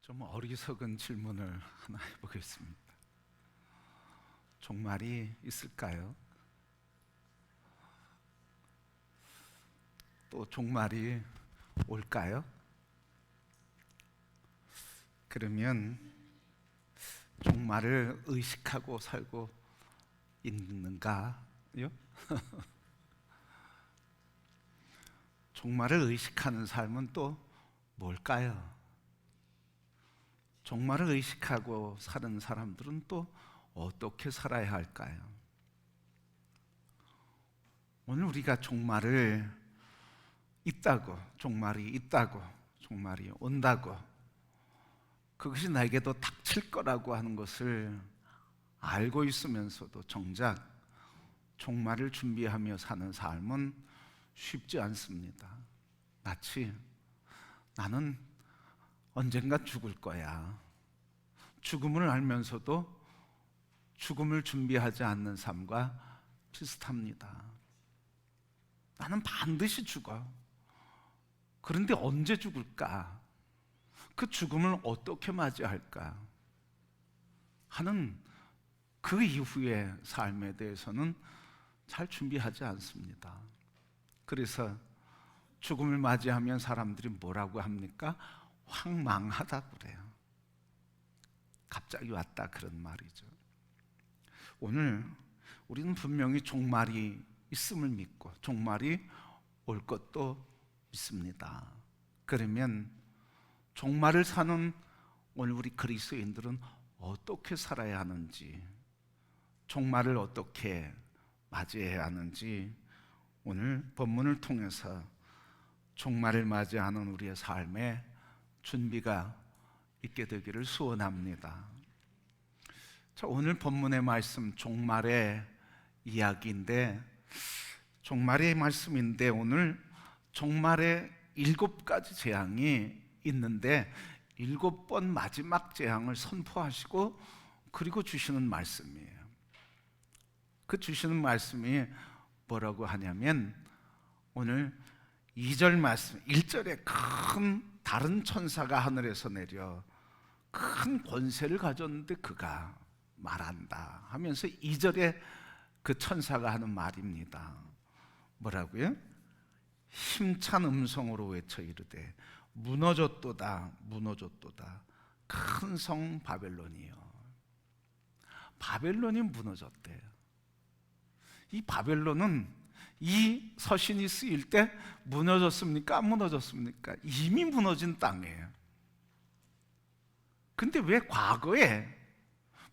좀 어리석은 질문을 하나 해보겠습니다. 종말이 있을까요? 또 종말이 올까요? 그러면 종말을 의식하고 살고 있는가요? 종말을 의식하는 삶은 또 뭘까요? 종말을 의식하고 사는 사람들은 또 어떻게 살아야 할까요? 오늘 우리가 종말이 있다고, 종말이 온다고, 그것이 나에게도 닥칠 거라고 하는 것을 알고 있으면서도 정작 종말을 준비하며 사는 삶은 쉽지 않습니다. 마치 나는 언젠가 죽을 거야, 죽음을 알면서도 죽음을 준비하지 않는 삶과 비슷합니다. 나는 반드시 죽어. 그런데 언제 죽을까? 그 죽음을 어떻게 맞이할까? 하는 그 이후의 삶에 대해서는 잘 준비하지 않습니다. 그래서 죽음을 맞이하면 사람들이 뭐라고 합니까? 황망하다고 그래요. 갑자기 왔다, 그런 말이죠. 오늘 우리는 분명히 종말이 있음을 믿고 종말이 올 것도 믿습니다. 그러면 종말을 사는 오늘 우리 그리스도인들은 어떻게 살아야 하는지, 종말을 어떻게 맞이해야 하는지 오늘 본문을 통해서 종말을 맞이하는 우리의 삶에 준비가 있게 되기를 소원합니다. 자, 오늘 본문의 말씀 종말의 이야기인데, 종말의 말씀인데 오늘 종말의 7가지 재앙이 있는데 7번 마지막 재앙을 선포하시고 그리고 주시는 말씀이에요. 그 주시는 말씀이 뭐라고 하냐면, 오늘 2절 말씀, 1절에 큰 다른 천사가 하늘에서 내려 큰 권세를 가졌는데 그가 말한다 하면서 2절에 그 천사가 하는 말입니다. 뭐라고요? 힘찬 음성으로 외쳐 이르되 무너졌도다, 무너졌도다, 큰 성 바벨론이요. 바벨론이 무너졌대요. 이 바벨론은 이 서신이 쓰일 때 무너졌습니까? 안 무너졌습니까? 이미 무너진 땅이에요. 근데 왜 과거에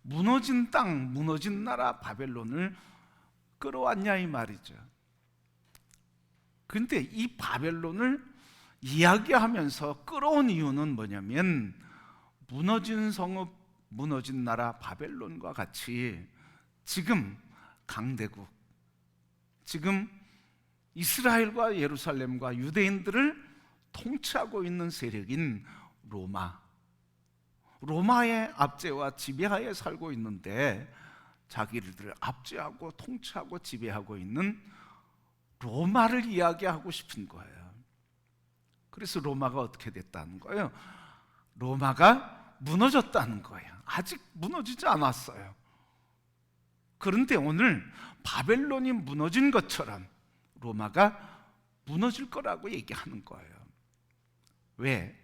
무너진 땅, 무너진 나라 바벨론을 끌어왔냐 이 말이죠. 근데 이 바벨론을 이야기하면서 끌어온 이유는 뭐냐면, 무너진 성읍, 무너진 나라 바벨론과 같이 지금 강대국, 지금 이스라엘과 예루살렘과 유대인들을 통치하고 있는 세력인 로마의 압제와 지배하에 살고 있는데, 자기들을 압제하고 통치하고 지배하고 있는 로마를 이야기하고 싶은 거예요. 그래서 로마가 어떻게 됐다는 거예요? 로마가 무너졌다는 거예요. 아직 무너지지 않았어요. 그런데 오늘 바벨론이 무너진 것처럼 로마가 무너질 거라고 얘기하는 거예요. 왜?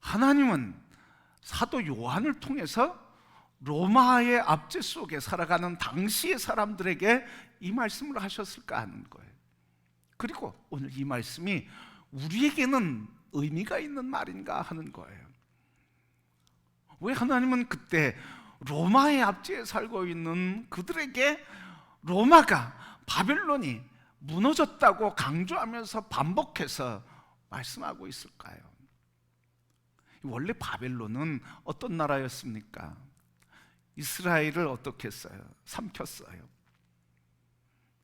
하나님은 사도 요한을 통해서 로마의 압제 속에 살아가는 당시의 사람들에게 이 말씀을 하셨을까 하는 거예요. 그리고 오늘 이 말씀이 우리에게는 의미가 있는 말인가 하는 거예요. 왜 하나님은 그때 로마의 압제에 살고 있는 그들에게 로마가, 바벨론이 무너졌다고 강조하면서 반복해서 말씀하고 있을까요? 원래 바벨론은 어떤 나라였습니까? 이스라엘을 어떻게 했어요? 삼켰어요.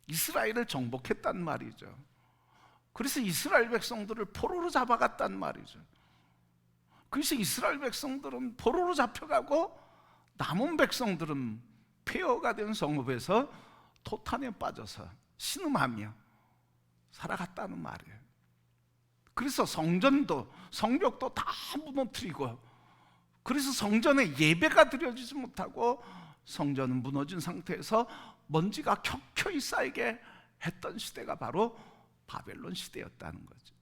이스라엘을 정복했단 말이죠. 그래서 이스라엘 백성들을 포로로 잡아갔단 말이죠. 그래서 이스라엘 백성들은 포로로 잡혀가고 남은 백성들은 폐허가 된 성읍에서 토탄에 빠져서 신음하며 살아갔다는 말이에요. 그래서 성전도, 성벽도 다 무너뜨리고 그래서 성전에 예배가 드려지지 못하고 성전은 무너진 상태에서 먼지가 켜켜이 쌓이게 했던 시대가 바로 바벨론 시대였다는 거죠.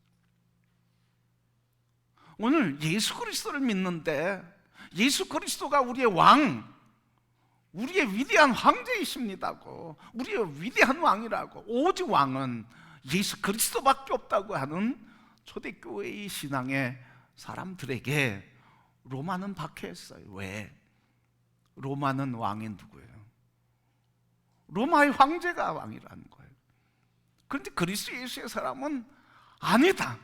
오늘 예수 그리스도를 믿는데 예수 그리스도가 우리의 왕, 우리의 위대한 황제이십니다고, 우리의 위대한 왕이라고, 오직 왕은 예수 그리스도밖에 없다고 하는 초대교회의 신앙의 사람들에게 로마는 박해했어요. 왜? 로마는 왕이 누구예요? 로마의 황제가 왕이라는 거예요. 그런데 그리스도 예수의 사람은 아니다.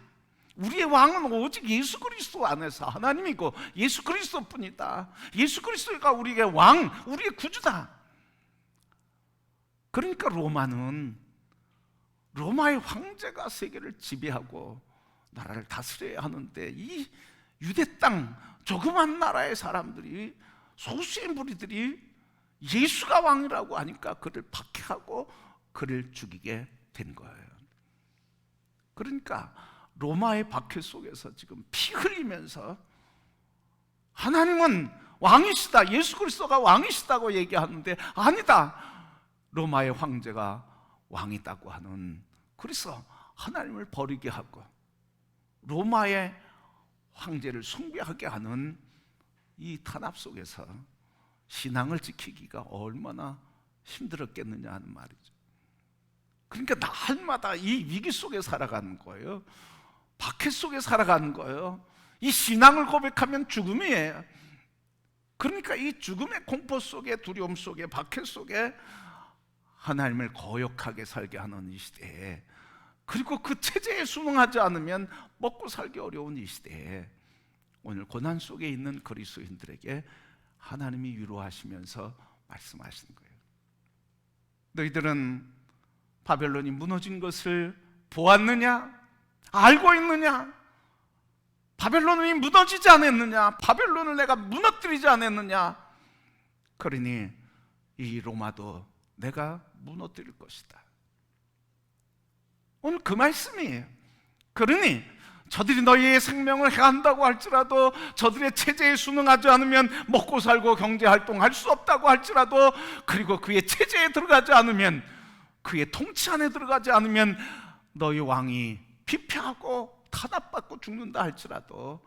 우리의 왕은 오직 예수 그리스도 안에서 하나님이고 예수 그리스도뿐이다. 예수 그리스도가 우리의 왕, 우리의 구주다. 그러니까 로마의 황제가 세계를 지배하고 나라를 다스려야 하는데, 이 유대 땅 조그만 나라의 사람들이, 소수의 무리들이 예수가 왕이라고 하니까 그를 박해하고 그를 죽이게 된 거예요. 그러니까 로마의 박해 속에서 지금 피 흘리면서 하나님은 왕이시다, 예수 그리스도가 왕이시다고 얘기하는데 아니다, 로마의 황제가 왕이다고 하는, 그래서 하나님을 버리게 하고 로마의 황제를 숭배하게 하는 이 탄압 속에서 신앙을 지키기가 얼마나 힘들었겠느냐 하는 말이죠. 그러니까 날마다 이 위기 속에 살아가는 거예요. 박해 속에 살아가는 거예요. 이 신앙을 고백하면 죽음이에요. 그러니까 이 죽음의 공포 속에, 두려움 속에, 박해 속에 하나님을 거역하게 살게 하는 이 시대에, 그리고 그 체제에 순응하지 않으면 먹고 살기 어려운 이 시대에 오늘 고난 속에 있는 그리스도인들에게 하나님이 위로하시면서 말씀하시는 거예요. 너희들은 바벨론이 무너진 것을 보았느냐? 알고 있느냐? 바벨론이 무너지지 않았느냐? 바벨론을 내가 무너뜨리지 않았느냐? 그러니 이 로마도 내가 무너뜨릴 것이다. 오늘 그 말씀이에요. 그러니 저들이 너희의 생명을 해한다고 할지라도, 저들의 체제에 순응하지 않으면 먹고 살고 경제활동할 수 없다고 할지라도, 그리고 그의 체제에 들어가지 않으면, 그의 통치 안에 들어가지 않으면 너희 왕이 피폐하고 탄압받고 죽는다 할지라도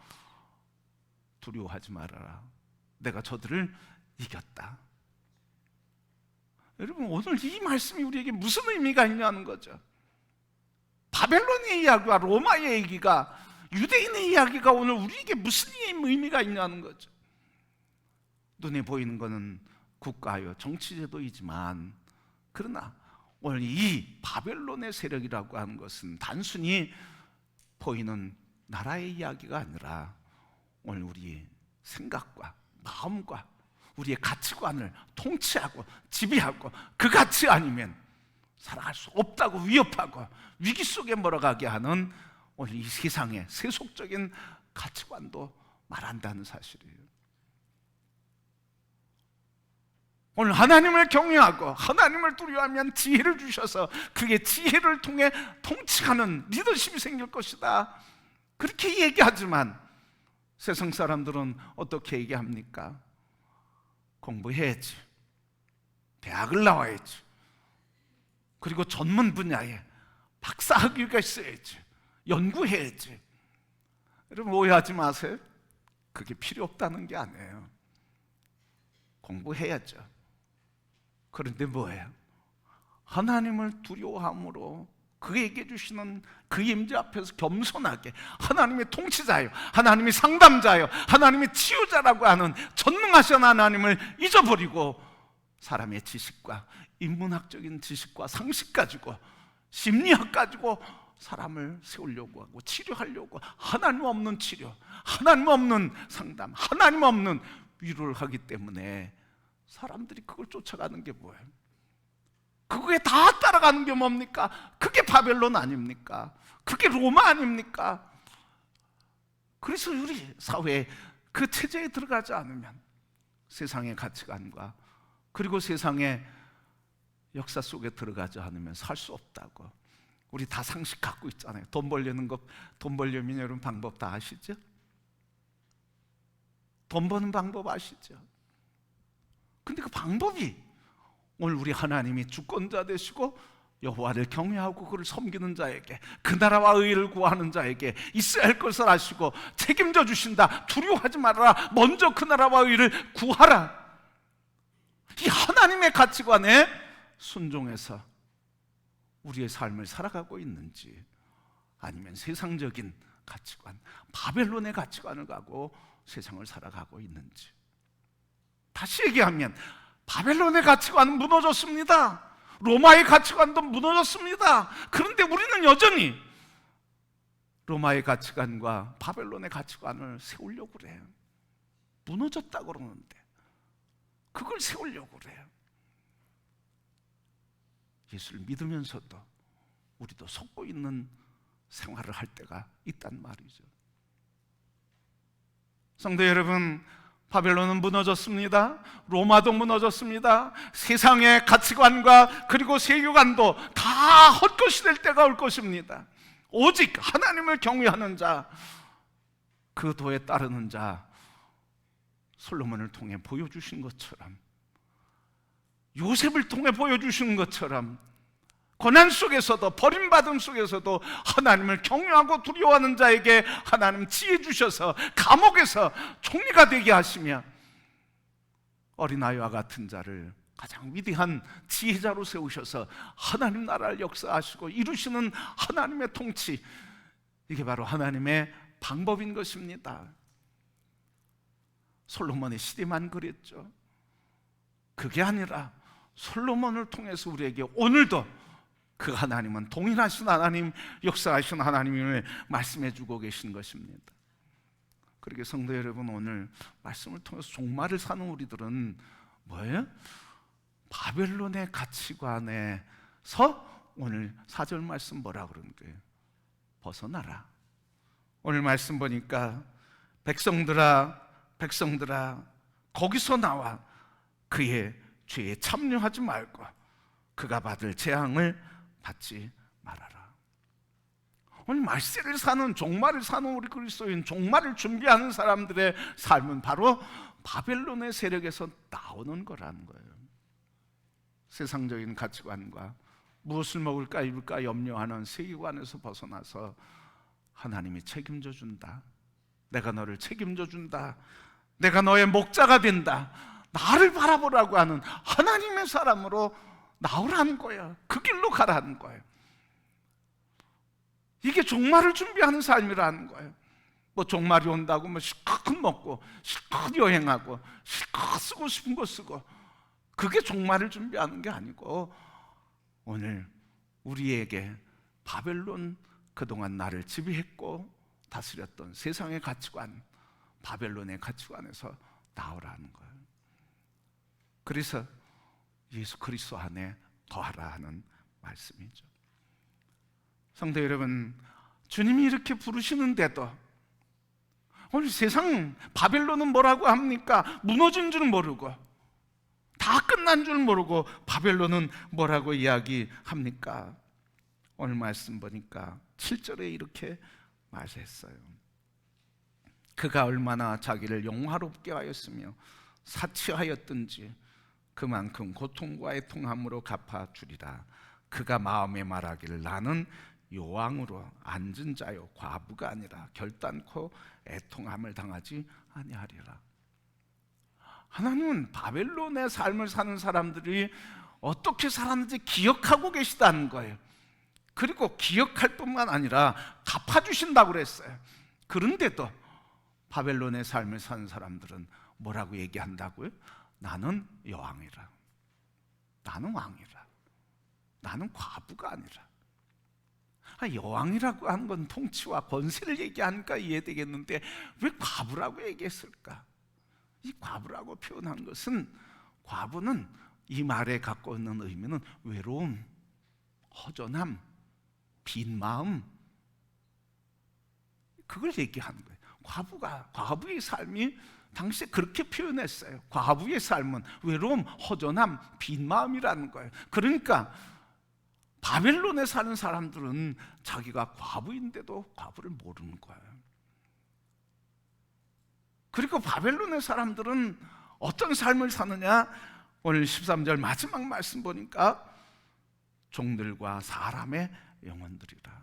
두려워하지 말아라. 내가 저들을 이겼다. 여러분, 오늘 이 말씀이 우리에게 무슨 의미가 있냐는 거죠. 바벨론의 이야기와 로마의 얘기가, 유대인의 이야기가 오늘 우리에게 무슨 의미가 있냐는 거죠. 눈에 보이는 것은 국가요, 정치제도이지만, 그러나 오늘 이 바벨론의 세력이라고 하는 것은 단순히 보이는 나라의 이야기가 아니라 오늘 우리의 생각과 마음과 우리의 가치관을 통치하고 지배하고, 그 가치 아니면 살아갈 수 없다고 위협하고 위기 속에 몰아가게 하는 오늘 이 세상의 세속적인 가치관도 말한다는 사실이에요. 오늘 하나님을 경외하고 하나님을 두려워하면 지혜를 주셔서 그의 지혜를 통해 통치하는 리더십이 생길 것이다, 그렇게 얘기하지만 세상 사람들은 어떻게 얘기합니까? 공부해야지, 대학을 나와야지, 그리고 전문 분야에 박사학위가 있어야지, 연구해야지. 여러분, 오해하지 마세요. 그게 필요 없다는 게 아니에요. 공부해야죠. 그런데 뭐예요? 하나님을 두려워함으로 그에게 주시는 그 임재 앞에서 겸손하게 하나님의 통치자요, 하나님의 상담자요, 하나님의 치유자라고 하는 전능하신 하나님을 잊어버리고 사람의 지식과 인문학적인 지식과 상식 가지고, 심리학 가지고 사람을 세우려고 하고 치료하려고, 하나님 없는 치료, 하나님 없는 상담, 하나님 없는 위로를 하기 때문에 사람들이 그걸 쫓아가는 게 뭐예요? 그거에 다 따라가는 게 뭡니까? 그게 바벨론 아닙니까? 그게 로마 아닙니까? 그래서 우리 사회에 그 체제에 들어가지 않으면 세상의 가치관과 그리고 세상의 역사 속에 들어가지 않으면 살 수 없다고. 우리 다 상식 갖고 있잖아요. 돈 벌려면 여러분 방법 다 아시죠? 돈 버는 방법 아시죠? 근데 그 방법이 오늘 우리 하나님이 주권자 되시고 여호와를 경외하고 그를 섬기는 자에게, 그 나라와 의를 구하는 자에게 있어야 할 것을 아시고 책임져 주신다. 두려워하지 말아라. 먼저 그 나라와 의를 구하라. 이 하나님의 가치관에 순종해서 우리의 삶을 살아가고 있는지, 아니면 세상적인 가치관, 바벨론의 가치관을 가고 세상을 살아가고 있는지. 다시 얘기하면 바벨론의 가치관은 무너졌습니다. 로마의 가치관도 무너졌습니다. 그런데 우리는 여전히 로마의 가치관과 바벨론의 가치관을 세우려고 그래요. 무너졌다고 그러는데 그걸 세우려고 그래요. 예수를 믿으면서도 우리도 속고 있는 생활을 할 때가 있단 말이죠. 성도 여러분, 바벨론은 무너졌습니다. 로마도 무너졌습니다. 세상의 가치관과 그리고 세계관도 다 헛것이 될 때가 올 것입니다. 오직 하나님을 경외하는 자, 그 도에 따르는 자, 솔로몬을 통해 보여주신 것처럼, 요셉을 통해 보여주신 것처럼, 고난 속에서도, 버림받음 속에서도 하나님을 경외하고 두려워하는 자에게 하나님 지혜 주셔서 감옥에서 총리가 되게 하시며, 어린아이와 같은 자를 가장 위대한 지혜자로 세우셔서 하나님 나라를 역사하시고 이루시는 하나님의 통치, 이게 바로 하나님의 방법인 것입니다. 솔로몬의 시대만 그랬죠. 그게 아니라 솔로몬을 통해서 우리에게 오늘도 그 하나님은 동일하신 하나님, 역사하신 하나님을 말씀해 주고 계신 것입니다. 그러게 성도 여러분, 오늘 말씀을 통해서 종말을 사는 우리들은 뭐예요? 바벨론의 가치관에서 오늘 4절 말씀 뭐라 그러는 거예요? 벗어나라. 오늘 말씀 보니까 백성들아, 백성들아, 거기서 나와 그의 죄에 참여하지 말고 그가 받을 재앙을 받지 말아라. 오늘 말세를 사는, 종말을 사는 우리 그리스도인, 종말을 준비하는 사람들의 삶은 바로 바벨론의 세력에서 나오는 거라는 거예요. 세상적인 가치관과 무엇을 먹을까 입을까 염려하는 세계관에서 벗어나서 하나님이 책임져 준다. 내가 너를 책임져 준다. 내가 너의 목자가 된다. 나를 바라보라고 하는 하나님의 사람으로 나오라는 거예요. 그 길로 가라는 거예요. 이게 종말을 준비하는 삶이라는 거예요. 뭐 종말이 온다고 뭐 실컷 먹고 실컷 여행하고 실컷 쓰고 싶은 거 쓰고, 그게 종말을 준비하는 게 아니고, 오늘 우리에게 바벨론, 그동안 나를 지배했고 다스렸던 세상의 가치관, 바벨론의 가치관에서 나오라는 거예요. 그래서 예수 그리스도 안에 더하라 하는 말씀이죠. 성도 여러분, 주님이 이렇게 부르시는데도 오늘 세상 바벨론은 뭐라고 합니까? 무너진 줄 모르고, 다 끝난 줄 모르고 바벨론은 뭐라고 이야기합니까? 오늘 말씀 보니까 7절에 이렇게 말했어요. 그가 얼마나 자기를 영화롭게 하였으며 사치하였든지 그만큼 고통과 애통함으로 갚아주리라. 그가 마음에 말하기를 나는 요왕으로 앉은 자요 과부가 아니라 결단코 애통함을 당하지 아니하리라. 하나님은 바벨론의 삶을 사는 사람들이 어떻게 살았는지 기억하고 계시다는 거예요. 그리고 기억할 뿐만 아니라 갚아주신다고 그랬어요. 그런데도 바벨론의 삶을 사는 사람들은 뭐라고 얘기한다고요? 나는 여왕이라, 나는 왕이라, 나는 과부가 아니라. 여왕이라고 하는 건 통치와 권세를 얘기하니까 이해되겠는데 왜 과부라고 얘기했을까? 이 과부라고 표현한 것은, 과부는 이 말에 갖고 있는 의미는 외로움, 허전함, 빈 마음, 그걸 얘기하는 거예요. 과부의 삶이 당시에 그렇게 표현했어요. 과부의 삶은 외로움, 허전함, 빈 마음이라는 거예요. 그러니까 바벨론에 사는 사람들은 자기가 과부인데도 과부를 모르는 거예요. 그리고 바벨론의 사람들은 어떤 삶을 사느냐? 오늘 13절 마지막 말씀 보니까 종들과 사람의 영혼들이라.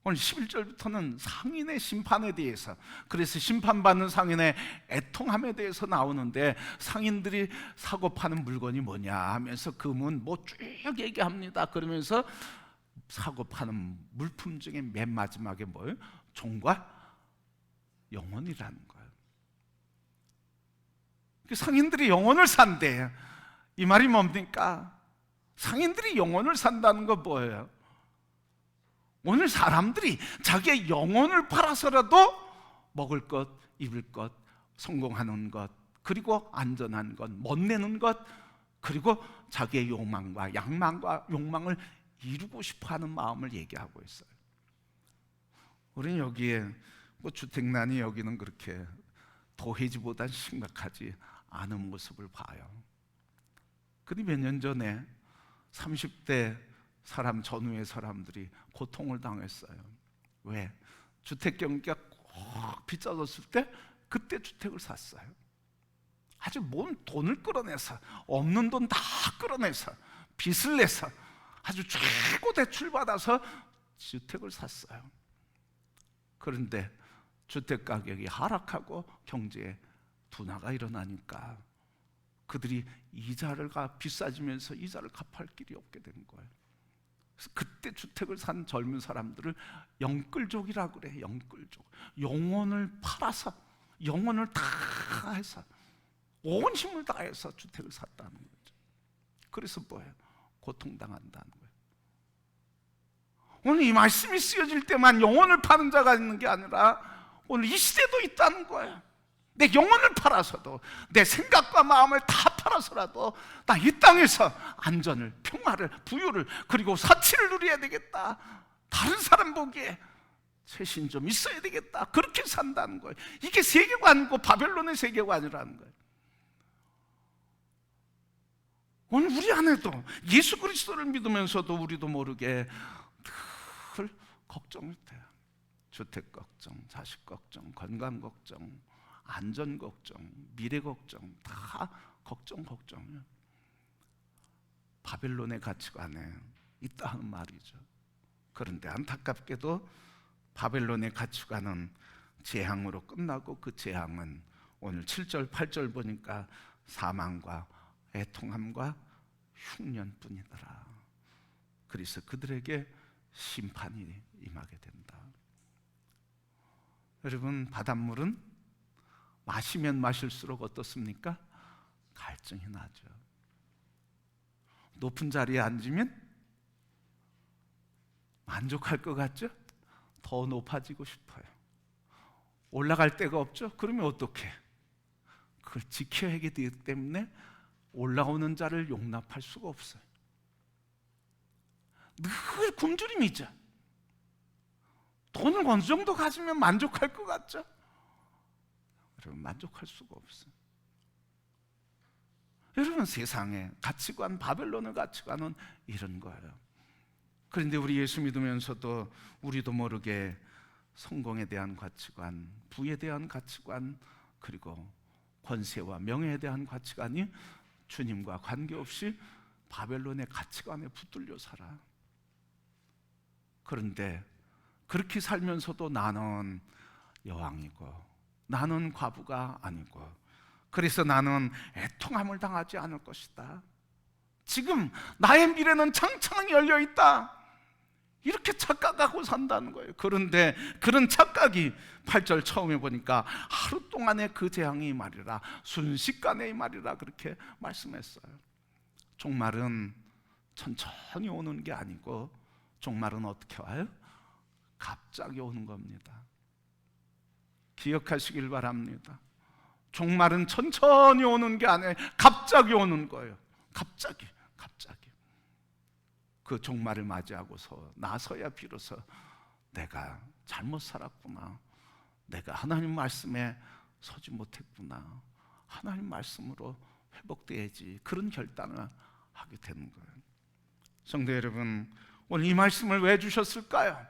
오늘 11절부터는 상인의 심판에 대해서, 그래서 심판받는 상인의 애통함에 대해서 나오는데, 상인들이 사고 파는 물건이 뭐냐 하면서 금은 뭐 쭉 얘기합니다. 그러면서 사고 파는 물품 중에 맨 마지막에 뭐예요? 종과 영혼이라는 거예요. 상인들이 영혼을 산대. 이 말이 뭡니까? 상인들이 영혼을 산다는 건 뭐예요? 오늘 사람들이 자기의 영혼을 팔아서라도 먹을 것, 입을 것, 성공하는 것, 그리고 안전한 것, 멋내는 것, 그리고 자기의 욕망과 양망과 욕망을 이루고 싶어하는 마음을 얘기하고 있어요. 우리는 여기에 뭐 주택난이 여기는 그렇게 도해지보단 심각하지 않은 모습을 봐요. 근데 몇 년 전에 30대 사람 전후의 사람들이 고통을 당했어요. 왜? 주택 경기가 꼭 비싸졌을 때 그때 주택을 샀어요. 아주 뭔 돈을 끌어내서, 없는 돈 다 끌어내서, 빚을 내서 아주 최고 대출 받아서 주택을 샀어요. 그런데 주택 가격이 하락하고 경제에 둔화가 일어나니까 그들이 이자가 비싸지면서 이자를 갚을 길이 없게 된 거예요. 그래서 그때 주택을 산 젊은 사람들을 영끌족이라고 그래. 영끌족. 영혼을 팔아서, 영혼을 다 해서, 온 힘을 다해서 주택을 샀다는 거죠. 그래서 뭐예요? 고통당한다는 거예요. 오늘 이 말씀이 쓰여질 때만 영혼을 파는 자가 있는 게 아니라 오늘 이 시대도 있다는 거예요. 내 영혼을 팔아서도, 내 생각과 마음을 다 팔아서라도 나 이 땅에서 안전을, 평화를, 부유를, 그리고 사치를 누려야 되겠다. 다른 사람 보기에 최신 좀 있어야 되겠다. 그렇게 산다는 거예요. 이게 세계관이고 바벨론의 세계관이라는 거예요. 오늘 우리 안에도 예수 그리스도를 믿으면서도 우리도 모르게 늘 걱정을 해요. 주택 걱정, 자식 걱정, 건강 걱정, 안전 걱정, 미래 걱정, 다 걱정이에요. 바벨론의 가치관에 있다 하는 말이죠. 그런데 안타깝게도 바벨론의 가치관은 재앙으로 끝나고 그 재앙은 오늘 7절, 8절 보니까 사망과 애통함과 흉년뿐이더라. 그래서 그들에게 심판이 임하게 된다. 여러분, 바닷물은 마시면 마실수록 어떻습니까? 갈증이 나죠. 높은 자리에 앉으면 만족할 것 같죠? 더 높아지고 싶어요. 올라갈 데가 없죠? 그러면 어떻게? 그걸 지켜야 하기 때문에 올라오는 자를 용납할 수가 없어요. 늘 굶주림이죠. 돈을 어느 정도 가지면 만족할 것 같죠? 여러분, 만족할 수가 없어요. 여러분, 세상의 가치관, 바벨론의 가치관은 이런 거예요. 그런데 우리 예수 믿으면서도 우리도 모르게 성공에 대한 가치관, 부에 대한 가치관, 그리고 권세와 명예에 대한 가치관이 주님과 관계없이 바벨론의 가치관에 붙들려 살아. 그런데 그렇게 살면서도 나는 여왕이고, 나는 과부가 아니고, 그래서 나는 애통함을 당하지 않을 것이다. 지금 나의 미래는 창창히 열려 있다. 이렇게 착각하고 산다는 거예요. 그런데 그런 착각이 8절 처음에 보니까 하루 동안의 그 재앙이 말이라, 순식간의 말이라 그렇게 말씀했어요. 종말은 천천히 오는 게 아니고 종말은 어떻게 와요? 갑자기 오는 겁니다. 기억하시길 바랍니다. 종말은 천천히 오는 게 아니에요. 갑자기 오는 거예요. 갑자기. 그 종말을 맞이하고서 나서야 비로소 내가 잘못 살았구나, 내가 하나님 말씀에 서지 못했구나, 하나님 말씀으로 회복돼야지, 그런 결단을 하게 되는 거예요. 성도 여러분, 오늘 이 말씀을 왜 주셨을까요?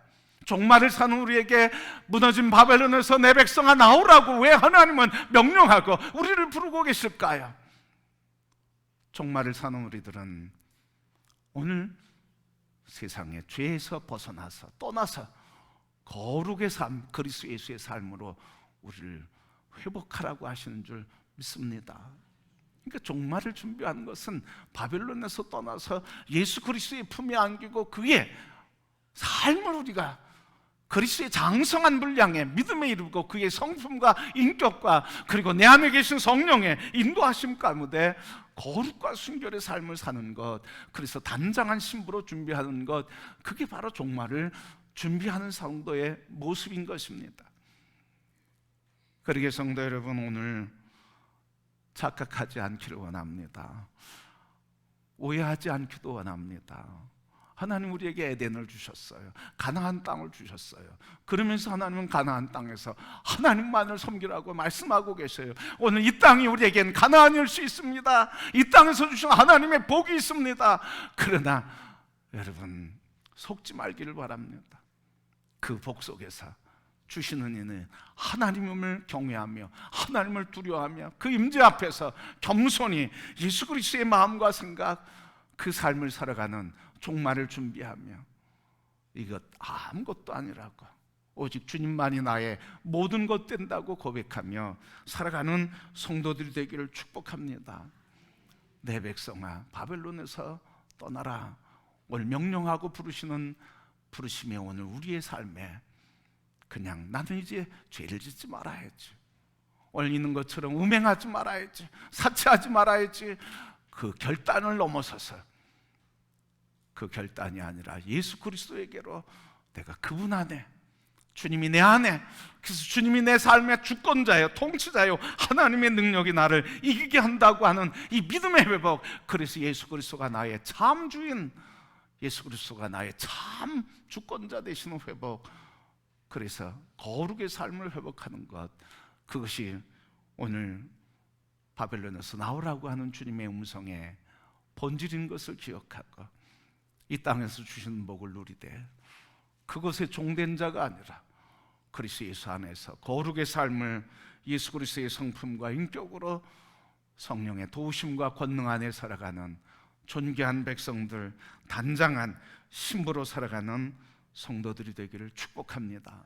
종말을 사는 우리에게 무너진 바벨론에서 내 백성아 나오라고 왜 하나님은 명령하고 우리를 부르고 계실까요? 종말을 사는 우리들은 오늘 세상의 죄에서 벗어나서 떠나서 거룩의 삶, 그리스도 예수의 삶으로 우리를 회복하라고 하시는 줄 믿습니다. 그러니까 종말을 준비하는 것은 바벨론에서 떠나서 예수 그리스도의 품에 안기고 그의 삶을 우리가 그리스도의 장성한 분량의 믿음에 이르고 그의 성품과 인격과 그리고 내 안에 계신 성령의 인도하심 가운데 거룩과 순결의 삶을 사는 것, 그래서 단장한 신부로 준비하는 것, 그게 바로 종말을 준비하는 성도의 모습인 것입니다. 그러기에 성도 여러분, 오늘 착각하지 않기를 원합니다. 오해하지 않기도 원합니다. 하나님 우리에게 에덴을 주셨어요. 가나안 땅을 주셨어요. 그러면서 하나님은 가나안 땅에서 하나님만을 섬기라고 말씀하고 계세요. 오늘 이 땅이 우리에겐 가나안일 수 있습니다. 이 땅에서 주신 하나님의 복이 있습니다. 그러나 여러분 속지 말기를 바랍니다. 그 복 속에서 주시는 이는 하나님을 경외하며 하나님을 두려워하며 그 임재 앞에서 겸손히 예수 그리스도의 마음과 생각, 그 삶을 살아가는 종말을 준비하며 이것 아무것도 아니라고 오직 주님만이 나의 모든 것 된다고 고백하며 살아가는 성도들이 되기를 축복합니다. 내 백성아 바벨론에서 떠나라, 오늘 명령하고 부르시는 부르심에 오늘 우리의 삶에 그냥 나는 이제 죄를 짓지 말아야지, 오늘 있는 것처럼 음행하지 말아야지, 사치하지 말아야지, 그 결단을 넘어서서 그 결단이 아니라 예수 그리스도에게로 내가 그분 안에, 주님이 내 안에, 그래서 주님이 내 삶의 주권자예요, 통치자예요, 하나님의 능력이 나를 이기게 한다고 하는 이 믿음의 회복, 그래서 예수 그리스도가 나의 참 주인, 예수 그리스도가 나의 참 주권자 되시는 회복, 그래서 거룩의 삶을 회복하는 것, 그것이 오늘 바벨론에서 나오라고 하는 주님의 음성의 본질인 것을 기억하고 이 땅에서 주시는 복을 누리되 그것에 종된 자가 아니라 그리스도 예수 안에서 거룩의 삶을 예수 그리스도의 성품과 인격으로 성령의 도우심과 권능 안에 살아가는 존귀한 백성들, 단장한 신부로 살아가는 성도들이 되기를 축복합니다.